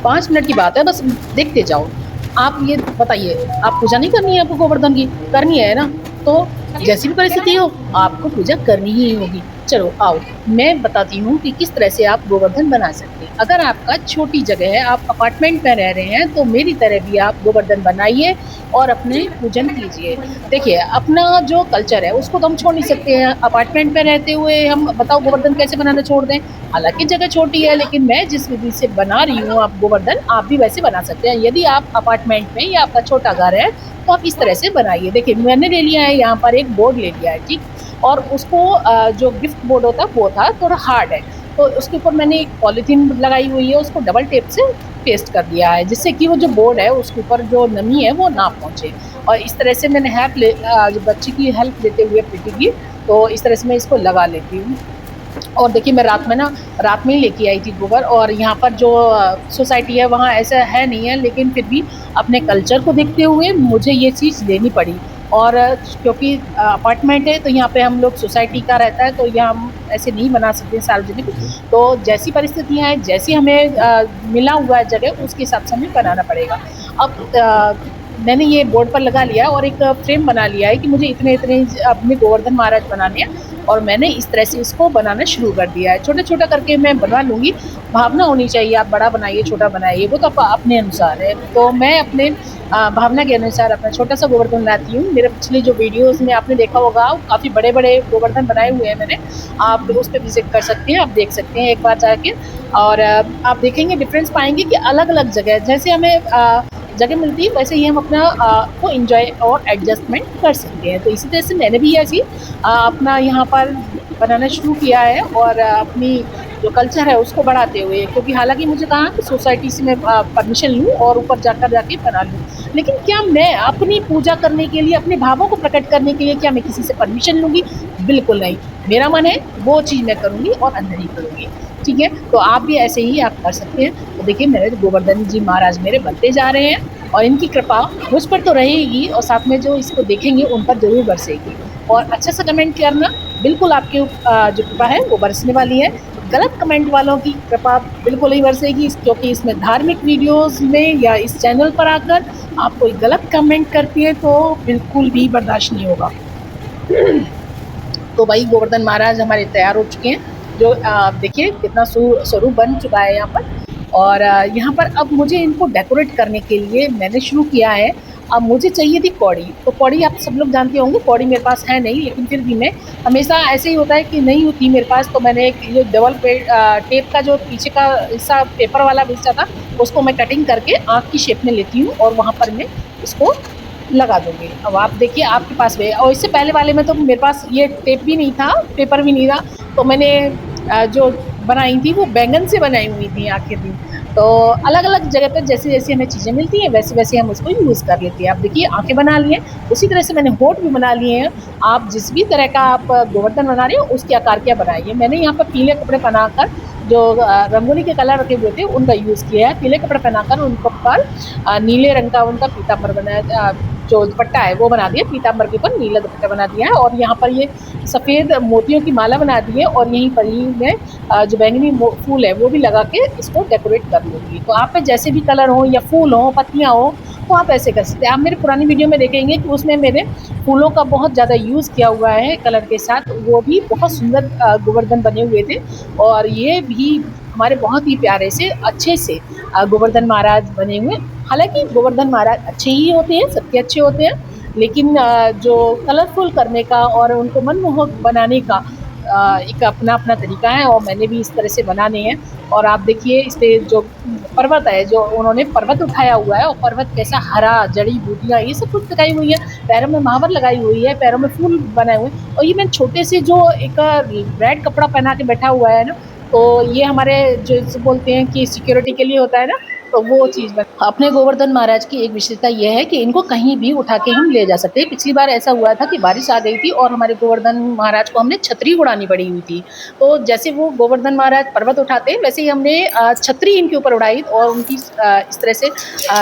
5 minute की बात है, बस देखते जाओ। आप ये बताइए, आप पूजा नहीं करनी है आपको गोवर्धन की? करनी है ना? तो जैसी भी परिस्थिति हो, आपको पूजा करनी ही होगी। चलो आओ, मैं बताती हूँ कि किस तरह से आप गोवर्धन बना सकते हैं। अगर आपका छोटी जगह है, आप अपार्टमेंट में रह रहे हैं, तो मेरी तरह भी आप गोवर्धन बनाइए और अपने पूजन कीजिए। देखिए, अपना जो कल्चर है उसको तो हम छोड़ नहीं सकते हैं। अपार्टमेंट में रहते हुए हम बताओ गोवर्धन कैसे बनाना छोड़ दें? हालांकि जगह छोटी है, लेकिन मैं जिस विधि से बना रही हूँ आप गोवर्धन, आप भी वैसे बना सकते हैं। यदि आप अपार्टमेंट में या आपका छोटा घर है तो आप इस तरह से बनाइए। देखिए, मैंने ले लिया है यहाँ पर एक बोर्ड ले लिया है, ठीक। और उसको जो गिफ्ट बोर्ड होता है वो था थोड़ा हार्ड है, तो उसके ऊपर मैंने एक पॉलिथीन लगाई हुई है, उसको डबल टेप से पेस्ट कर दिया है, जिससे कि वो जो बोर्ड है उसके ऊपर जो नमी है वो ना पहुंचे। और इस तरह से मैंने जो बच्ची की हेल्प लेते हुए प्रीति की, तो इस तरह से मैं इसको लगा लेती हूँ। और देखिए, मैं रात में ही लेके आई थी गोबर। और यहाँ पर जो सोसाइटी है वहाँ ऐसा है नहीं है, लेकिन फिर भी अपने कल्चर को देखते हुए मुझे ये चीज़ लेनी पड़ी। और क्योंकि अपार्टमेंट है तो यहाँ पे हम लोग सोसाइटी का रहता है, तो यहाँ हम ऐसे नहीं बना सकते सार्वजनिक। तो जैसी परिस्थितियाँ हैं, जैसी हमें मिला हुआ है जगह, उसके हिसाब से हमें बनाना पड़ेगा। अब मैंने ये बोर्ड पर लगा लिया और एक फ्रेम बना लिया है कि मुझे इतने इतने अपने गोवर्धन महाराज बनाने हैं। और मैंने इस तरह से इसको बनाना शुरू कर दिया है। छोटा छोटा करके मैं बनवा लूंगी। भावना होनी चाहिए, आप बड़ा बनाइए छोटा बनाइए, वो तो अपने अनुसार है। तो मैं अपने भावना के अनुसार अपना छोटा सा गोवर्धन लाती हूँ। मेरे पिछले जो वीडियोस में आपने देखा होगा, काफ़ी बड़े बड़े गोवर्धन बनाए हुए हैं मैंने। आप उस पर विजिट कर सकते हैं, आप देख सकते हैं एक बार जाके। और आप देखेंगे, डिफरेंस पाएंगे कि अलग अलग जगह जैसे हमें जगह मिलती है, वैसे ही हम अपना को एंजॉय और एडजस्टमेंट कर सकते हैं। तो इसी तरह से मैंने भी ऐसी अपना यहाँ पर बनाना शुरू किया है। और अपनी जो कल्चर है उसको बढ़ाते हुए, क्योंकि हालांकि मुझे कहा कि सोसाइटी से मैं परमिशन लूँ और ऊपर जाकर जाके बना लूँ, लेकिन क्या मैं अपनी पूजा करने के लिए, अपने भावों को प्रकट करने के लिए क्या मैं किसी से परमिशन लूंगी? बिल्कुल नहीं। मेरा मन है वो चीज़ मैं करूँगी और अंदर ही करूँगी। ठीक है, तो आप भी ऐसे ही आप कर सकते हैं। तो देखिए, मेरे गोवर्धन जी महाराज मेरे बनते जा रहे हैं, और इनकी कृपा मुझ पर तो रहेगी, और साथ में जो इसको देखेंगे उन पर जरूर बरसेगी। और अच्छा सा कमेंट करना, बिल्कुल आपके जो कृपा है वो बरसने वाली है। गलत कमेंट वालों की कृपा बिल्कुल नहीं बरसेगी, क्योंकि इसमें धार्मिक वीडियोस में या इस चैनल पर आकर आप कोई गलत कमेंट करती है तो बिल्कुल भी बर्दाश्त नहीं होगा। तो भाई, गोवर्धन महाराज हमारे तैयार हो चुके हैं। जो देखिए कितना स्वरूप बन चुका है यहाँ पर। और यहाँ पर अब मुझे इनको डेकोरेट करने के लिए मैंने शुरू किया है। अब मुझे चाहिए थी कौड़ी, तो कौड़ी आप सब लोग जानते होंगे, कौड़ी मेरे पास है नहीं, लेकिन फिर भी मैं हमेशा ऐसे ही होता है कि नहीं होती मेरे पास, तो मैंने एक जो टेप का जो पीछे का हिस्सा पेपर वाला हिस्सा था, उसको मैं कटिंग करके आँख की शेप में लेती हूँ और वहाँ पर मैं इसको लगा दूंगी। अब आप देखिए, आपके पास भी, और इससे पहले वाले में तो मेरे पास ये टेप भी नहीं था, पेपर भी नहीं था, तो मैंने जो बनाई थी वो बैंगन से बनाई हुई थी आखिर भी। तो अलग अलग जगह पर जैसे जैसे हमें चीज़ें मिलती हैं वैसे वैसे हम उसको यूज़ कर लेते हैं। आप देखिए, आंखें बना लिए, उसी तरह से मैंने होठ भी बना लिए हैं। आप जिस भी तरह का आप गोवर्धन बना रहे हो उसके आकार क्या बनाइए। मैंने यहाँ पर पीले कपड़े बनाकर, जो रंगोली के कलर रखे हुए थे उनका यूज़ किया है। पीले कपड़े पहनाकर उनके ऊपर नीले रंग का उनका पीताम्बर बनाया, जो दुपट्टा है वो बना दिया, पीताम्बर के ऊपर नीला दुपट्टा बना दिया है। और यहाँ पर ये सफ़ेद मोतियों की माला बना दी है, और यहीं पर ही मैं जो बैंगनी फूल है वो भी लगा के इसको डेकोरेट कर लूँगी। तो आप पे जैसे भी कलर हो या फूल हो, पत्तियाँ हो, तो आप ऐसे कर सकते हैं। आप मेरी पुरानी वीडियो में देखेंगे कि उसमें मैंने फूलों का बहुत ज़्यादा यूज़ किया हुआ है कलर के साथ, वो भी बहुत सुंदर गोवर्धन बने हुए थे। और ये भी हमारे बहुत ही प्यारे से अच्छे से गोवर्धन महाराज बने हुए। हालांकि गोवर्धन महाराज अच्छे ही होते हैं, सबके अच्छे होते हैं, लेकिन जो कलरफुल करने का और उनको मनमोहक बनाने का एक अपना अपना तरीका है, और मैंने भी इस तरह से बनाने हैं। और आप देखिए, इस पे जो पर्वत है, जो उन्होंने पर्वत उठाया हुआ है, और पर्वत कैसा हरा, जड़ी बूटियाँ ये सब कुछ लगाई हुई है, पैरों में महावर लगाई हुई है, पैरों में फूल बनाए हुए हैं। और ये मैं छोटे से जो एक रेड कपड़ा पहना के बैठा हुआ है ना, तो ये हमारे जो बोलते हैं कि सिक्योरिटी के लिए होता है ना, तो वो चीज़ अपने गोवर्धन महाराज की एक विशेषता यह है कि इनको कहीं भी उठा के हम ले जा सकते हैं। पिछली बार ऐसा हुआ था कि बारिश आ गई थी और हमारे गोवर्धन महाराज को हमने छतरी उड़ानी पड़ी हुई थी। तो जैसे वो गोवर्धन महाराज पर्वत उठाते हैं, वैसे ही हमने छतरी इनके ऊपर उड़ाई और उनकी इस तरह से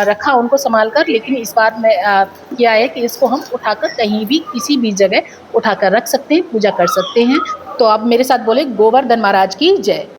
रखा उनको संभाल कर। लेकिन इस बार मैं किया है कि इसको हम उठाकर कहीं भी किसी भी जगह उठाकर रख सकते हैं, पूजा कर सकते हैं। तो आप मेरे साथ बोले, गोवर्धन महाराज की जय।